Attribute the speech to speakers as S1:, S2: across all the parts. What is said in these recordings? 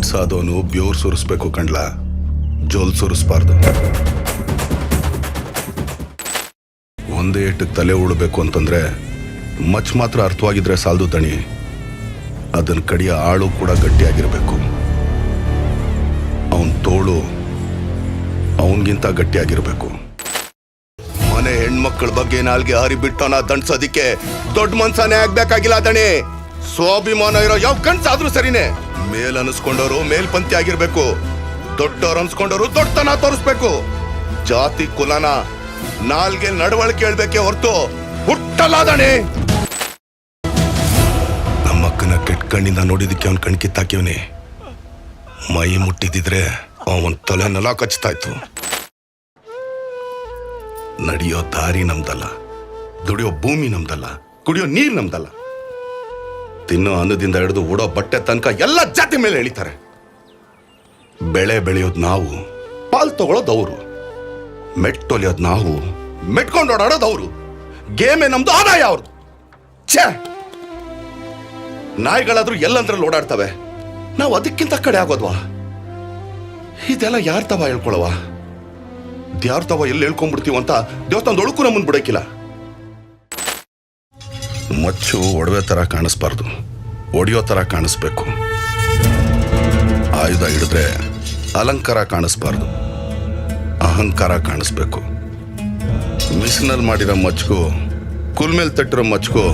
S1: ವಯಸ್ಸಾದವನು ಬ್ಯೂರ್ ಸುರಿಸ್ಬೇಕು ಕಂಡ್ಲ, ಜೋಲ್ ಸುರಿಸ್ಬಾರ್ದು. ಒಂದೇ ಏಟಕ್ಕೆ ತಲೆ ಉಳಬೇಕು ಅಂತಂದ್ರೆ ಮಚ್ ಮಾತ್ರ ಅರ್ಥವಾಗಿದ್ರೆ ಸಾಲದು ದಣಿ. ಅದನ್ನ ಕಡಿಯ ಆಳು ಕೂಡ ಗಟ್ಟಿಯಾಗಿರ್ಬೇಕು. ಅವನ್ ತೋಳು ಅವನ್ಗಿಂತ ಗಟ್ಟಿಯಾಗಿರ್ಬೇಕು. ಮನೆ ಹೆಣ್ಮಕ್ಳ ಬಗ್ಗೆ ನಾಲ್ಗೆ ಹಾರಿ ಬಿಟ್ಟವನ ದಂಡ್ಸೋದಿಕ್ಕೆ ದೊಡ್ಡ ಮನ್ಸನೇ ಆಗ್ಬೇಕಾಗಿಲ್ಲ ದಣಿ. ಸ್ವಾಭಿಮಾನ ಇರೋ ಯಾವ ಕಣ್ಸಾದ್ರೂ ಸರಿನೇ. ಮೇಲ್ ಅನ್ಸ್ಕೊಂಡವರು ಮೇಲ್ಪಂಥಿ ಆಗಿರ್ಬೇಕು, ದೊಡ್ಡವ್ರು ಅನ್ಸ್ಕೊಂಡವರು ದೊಡ್ಡತನ ತೋರಿಸ್ಬೇಕು. ಜಾತಿ ಕುಲನ ನಾಲ್ಗೆ ನಡವಳಿಕೆ ಹೇಳ್ಬೇಕೆ ಹೊರತು ಹುಟ್ಟಲಾದಣೆ. ನಮ್ಮಕ್ಕನ ಕೆಟ್ಟ ಕಣ್ಣಿಂದ ನೋಡಿದಕ್ಕೆ ಅವನ್ ಕಣ್ ಕಿತ್ತಾಕಿವ್ನಿ. ಮೈ ಮುಟ್ಟಿದಿದ್ರೆ ಅವನ್ ತಲೆ ನೆಲ ಕಚ್ತಾ ಇತ್ತು. ನಡೆಯೋ ದಾರಿ ನಮ್ದಲ್ಲ, ದುಡಿಯೋ ಭೂಮಿ ನಮ್ದಲ್ಲ, ಕುಡಿಯೋ ನೀರ್ ನಮ್ದಲ್ಲ. ತಿನ್ನೋ ಅನ್ನದಿಂದ ಹಿಡಿದು ಉಡೋ ಬಟ್ಟೆ ತನಕ ಎಲ್ಲ ಜಾತಿ ಮೇಲೆ ಎಳಿತಾರೆ. ಬೆಳೆ ಬೆಳೆಯೋದು ನಾವು, ಪಾಲ್ ತಗೊಳ್ಳೋದು ಅವರು. ಮೆಟ್ಟೊಲಿಯೋದು ನಾವು, ಮೆಟ್ಕೊಂಡು ಓಡಾಡೋದು ಅವರು. ಗೇಮೇ ನಮ್ದು, ಆದಾಯ ಅವ್ರದ್ದು. ಛೇ, ನಾಯಿಗಳಾದ್ರೂ ಎಲ್ಲಂದ್ರಲ್ಲಿ ಓಡಾಡ್ತವೆ, ನಾವು ಅದಕ್ಕಿಂತ ಕಡೆ ಆಗೋದ್ವಾ? ಇದೆಲ್ಲ ಯಾರ ತವ ಹೇಳ್ಕೊಳವ? ಯಾರ ತವ ಎಲ್ಲಿ ಹೇಳ್ಕೊಂಡ್ಬಿಡ್ತೀವ ಅಂತ ದೇವಸ್ಥಾನದೊಳಕ್ಕೂ ನಮ್ಮನ್ನು ಬಿಡಕ್ಕಿಲ್ಲ. ಮಚ್ಚು ಒಡವೆ ತರ ಕಾಣಿಸ್ಬಾರ್ದು, ಒಡೆಯೋ ತರ ಕಾಣಿಸ್ಬೇಕು. ಆಯುಧ ಹಿಡಿದ್ರೆ ಅಲಂಕಾರ ಕಾಣಿಸ್ಬಾರ್ದು, ಅಹಂಕಾರ ಕಾಣಿಸ್ಬೇಕು. ಮಿಷಿನಲ್ಲಿ ಮಾಡಿರೋ ಮಚ್ಗೂ ಕುಲ್ ಮೇಲೆ ತಟ್ಟಿರೋ ಮಚ್ಗೂ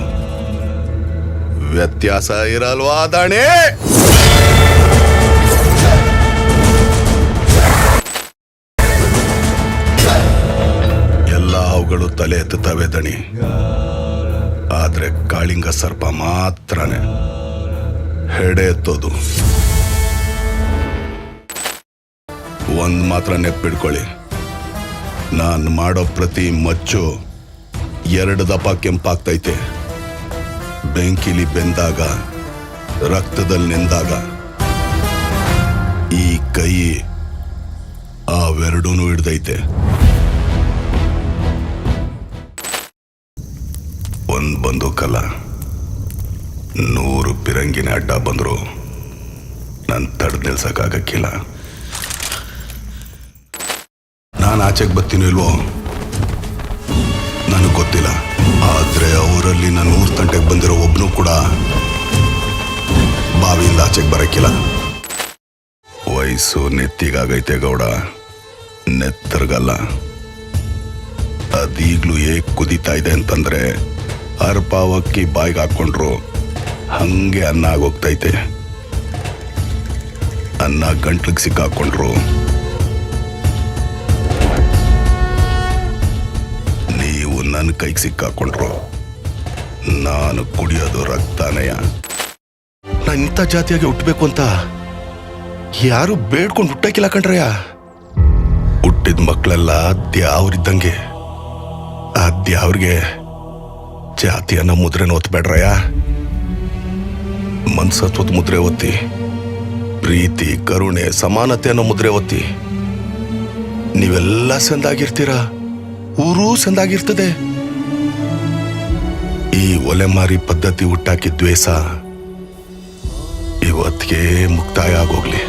S1: ವ್ಯತ್ಯಾಸ ಇರಲ್ವಾ ದಾಣೆ? ಎಲ್ಲ ಅವುಗಳು ತಲೆ ಎತ್ತುತ್ತವೆ ದಣಿ. ಆದ್ರೆ ಕಾಳಿಂಗ ಸರ್ಪ ಮಾತ್ರನೇ ಹೆಡೆ ಎತ್ತೋದು. ಒಂದ್ ಮಾತ್ರ ನೆಪ್ಪಿಡ್ಕೊಳ್ಳಿ, ನಾನು ಮಾಡೋ ಪ್ರತಿ ಮಚ್ಚು 2 ದಪ ಕೆಂಪಾಗ್ತೈತೆ. ಬೆಂಕಿಲಿ ಬೆಂದಾಗ, ರಕ್ತದಲ್ಲಿ ನೆಂದಾಗ ಈ ಕೈ ಅವೆರಡೂನು ಹಿಡ್ದೈತೆ. ಒಂದ್ ಬಂದೂಕಲ್ಲ, 100 ಪಿರಂಗಿನ ಅಡ್ಡ ಬಂದ್ರು ನಾನು ತಡೆದು ನಿಲ್ಸಕ್ಕಾಗಕ್ಕಿಲ್ಲ. ನಾನು ಆಚೆಗೆ ಬರ್ತೀನೋ ಇಲ್ವೋ ನನಗೆ ಗೊತ್ತಿಲ್ಲ. ಆದ್ರೆ ಅವರಲ್ಲಿ ನಾನು 100 ಗಂಟೆಗೆ ಬಂದಿರೋ ಒಬ್ನು ಕೂಡ ಬಾವಿಯಿಂದ ಆಚೆಗೆ ಬರಕ್ಕಿಲ್ಲ. ವಯಸ್ಸು ನೆತ್ತಿಗಾಗೈತೆ ಗೌಡ, ನೆತ್ತರ್ಗಲ್ಲ. ಅದೀಗ್ಲೂ ಹೇಗ್ ಕುದೀತಾ ಇದೆ ಅಂತಂದ್ರೆ ಅರ್ಪಾವಕ್ಕಿ ಬಾಯಿಗೆ ಹಾಕೊಂಡ್ರು ಹಂಗೆ ಅನ್ನ ಆಗೋಗ್ತೈತೆ. ಅನ್ನ ಗಂಟ್ಲಿಗೆ ಸಿಕ್ಕಾಕೊಂಡ್ರು ನೀವು ನನ್ನ ಕೈಗೆ ಸಿಕ್ಕಾಕೊಂಡ್ರು ನಾನು ಕುಡಿಯೋದು ರಕ್ತಾನಯ. ನಾನು ಇಂಥ ಜಾತಿಯಾಗಿ ಹುಟ್ಟಬೇಕು ಅಂತ ಯಾರು ಬೇಡ್ಕೊಂಡು ಹುಟ್ಟಕ್ಕಿಲ್ಲ ಕಣ್ರಯ್ಯ. ಹುಟ್ಟಿದ ಮಕ್ಕಳೆಲ್ಲ ದ್ಯಾವ್ರಿದ್ದಂಗೆ. ಆ ದ್ಯಾವ್ರಿಗೆ ಜಾತಿ ಅನ್ನೋ ಮುದ್ರೆನ ಒತ್ತಬೇಡ್ರಯ್ಯ. ಮನ್ಸತ್ವದ ಮುದ್ರೆ ಒತ್ತಿ, ಪ್ರೀತಿ, ಕರುಣೆ, ಸಮಾನತೆ ಅನ್ನೋ ಮುದ್ರೆ ಒತ್ತಿ. ನೀವೆಲ್ಲ ಸಂದಾಗಿರ್ತೀರ, ಊರೂ ಸಂದಾಗಿರ್ತದೆ. ಈ ಒಲೆಮಾರಿ ಪದ್ಧತಿ ಹುಟ್ಟಾಕಿ ದ್ವೇಷ ಇವತ್ತಿಗೆ ಮುಕ್ತಾಯ ಆಗೋಗ್ಲಿ.